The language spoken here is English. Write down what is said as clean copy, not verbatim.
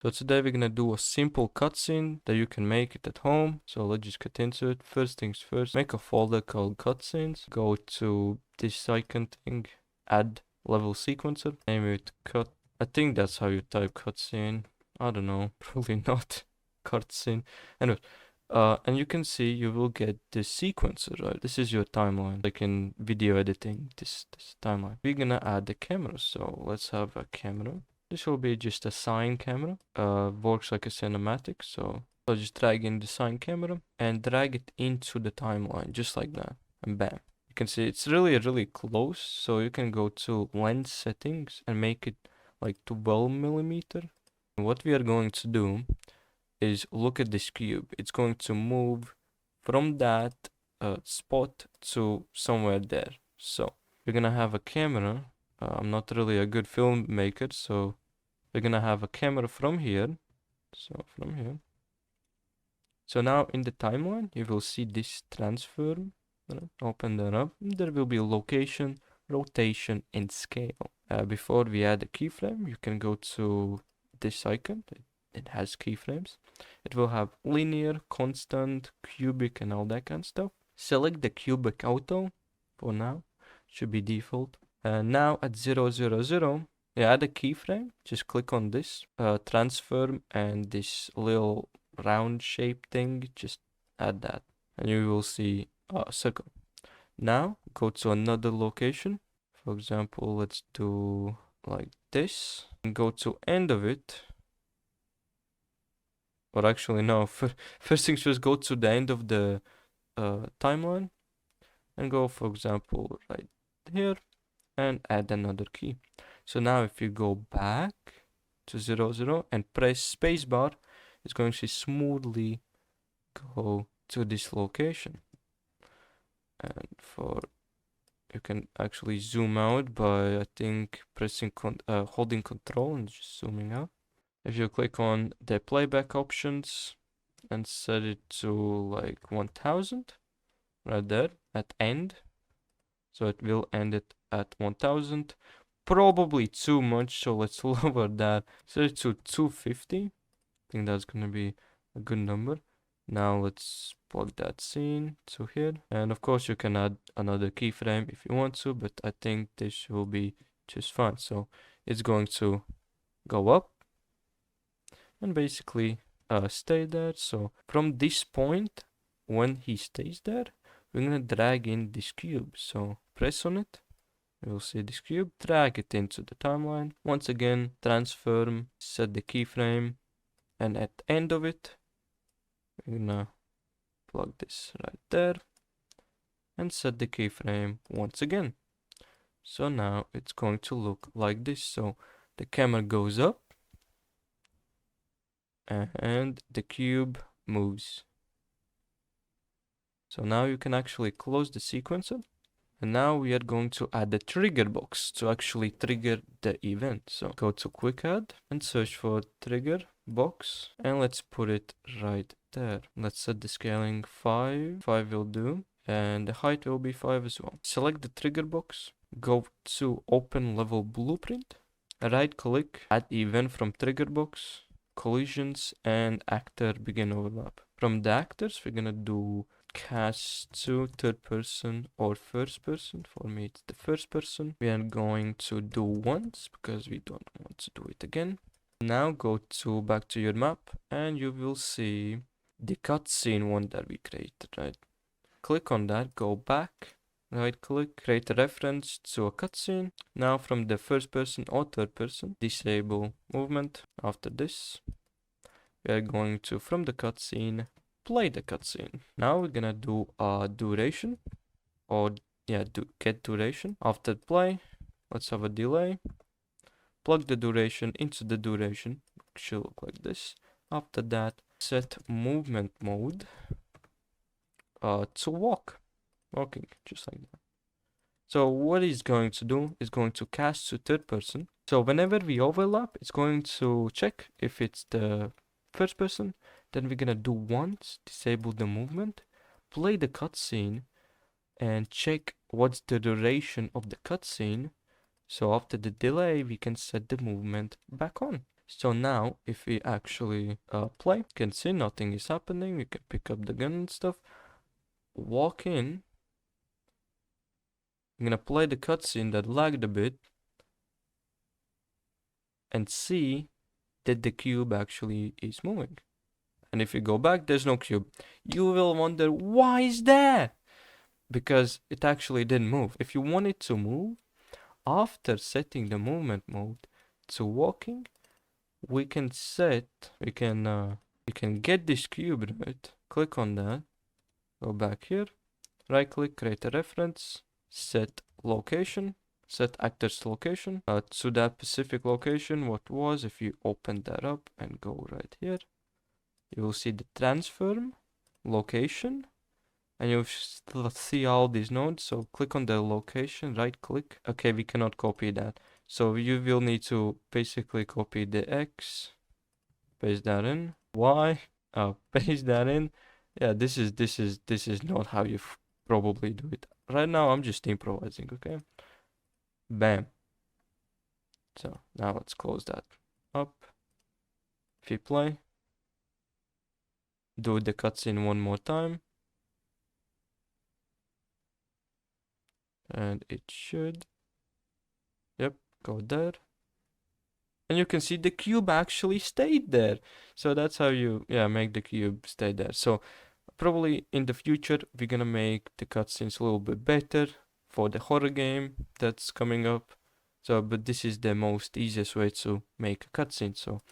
So today we're gonna do a simple cutscene that you can make it at home. So let's just get into it. First things first, make a folder called cutscenes. Go to this icon thing, add level sequencer, name it cut. I think that's how you type cutscene. I don't know, probably not cutscene. Anyway, and you can see you will get this sequencer, right? This is your timeline, like in video editing, this timeline. We're gonna add the camera, so let's have a camera. This will be just a sine camera, works like a cinematic, so I'll just drag in the sine camera and drag it into the timeline, just like that, and bam. You can see it's really close, so you can go to lens settings and make it like 12 millimeter. And what we are going to do is look at this cube. It's going to move from that spot to somewhere there. So we're gonna have a camera. I'm not really a good filmmaker, so we're gonna have a camera from here. So from here. So now in the timeline, you will see this transform. Open that up. There will be location, rotation, and scale. Before we add a keyframe, you can go to this icon. It has keyframes. It will have linear, constant, cubic, and all that kind of stuff. Select the cubic auto for now. Should be default. Now at 0, 0, 0, add a keyframe. Just click on this transform and this little round shape thing. Just add that, and you will see a circle. Now go to another location. For example, let's do like this, and go to end of it. Or actually, no. First things first, go to the end of the timeline, and go, for example, right here, and add another key. So now if you go back to 0, 0 and press spacebar, it's going to smoothly go to this location. And you can actually zoom out by, I think, pressing holding control and just zooming out. If you click on the playback options and set it to like 1000 right there at end, so it will end it at 1000. Probably too much, so let's lower that. Set it to 250. I think that's gonna be a good number. Now let's plug that scene to here, and of course you can add another keyframe if you want to, but I think this will be just fine. So it's going to go up and basically stay there. So from this point, when he stays there, we're gonna drag in this cube. So press on it, you'll see this cube, drag it into the timeline. Once again, transform, set the keyframe, and at the end of it, we're gonna plug this right there and set the keyframe once again. So now it's going to look like this. So the camera goes up and the cube moves. So now you can actually close the sequencer. And now we are going to add the trigger box to actually trigger the event. So go to quick add and search for trigger box, and let's put it right there. Let's set the scaling 5. 5 will do, and the height will be 5 as well. Select the trigger box, go to open level blueprint, right click, add event from trigger box, collisions, and actor begin overlap. From the actors, we're gonna do cast to third person or first person. For me it's the first person. We are going to do once because we don't want to do it again. Now go to back to your map and you will see the cutscene one that we created, right? Click on that, go back, right click, create a reference to a cutscene. Now from the first person or third person, disable movement. After this, we are going to, from the cutscene, play the cutscene. Now we're gonna do a duration, or get duration. After play, let's have a delay. Plug the duration into the duration. It should look like this. After that, set movement mode to walking, just like that. So what it's going to do is going to cast to third person. So whenever we overlap, it's going to check if it's the first person. Then we're gonna do once, disable the movement, play the cutscene, and check what's the duration of the cutscene. So after the delay, we can set the movement back on. So now, if we actually play, you can see nothing is happening. You can pick up the gun and stuff. Walk in. I'm gonna play the cutscene that lagged a bit and see that the cube actually is moving. And if you go back, there's no cube. You will wonder, why is that? Because it actually didn't move. If you want it to move, after setting the movement mode to walking, we can get this cube, right? Click on that, go back here, right click, create a reference, set location, set actor's location to that specific location. What was, if you open that up and go right here, you will see the transform location, and you'll see all these nodes. So click on the location, right click. Okay, we cannot copy that. So you will need to basically copy the X, paste that in, Y, paste that in. Yeah, this is not how you probably do it. Right now I'm just improvising, okay? Bam. So now let's close that up. If you play, do the cutscene one more time. And it should, yep, go there. And you can see the cube actually stayed there. So that's how you, make the cube stay there. So probably in the future, we're gonna make the cutscenes a little bit better for the horror game that's coming up. So, but this is the most easiest way to make a cutscene. So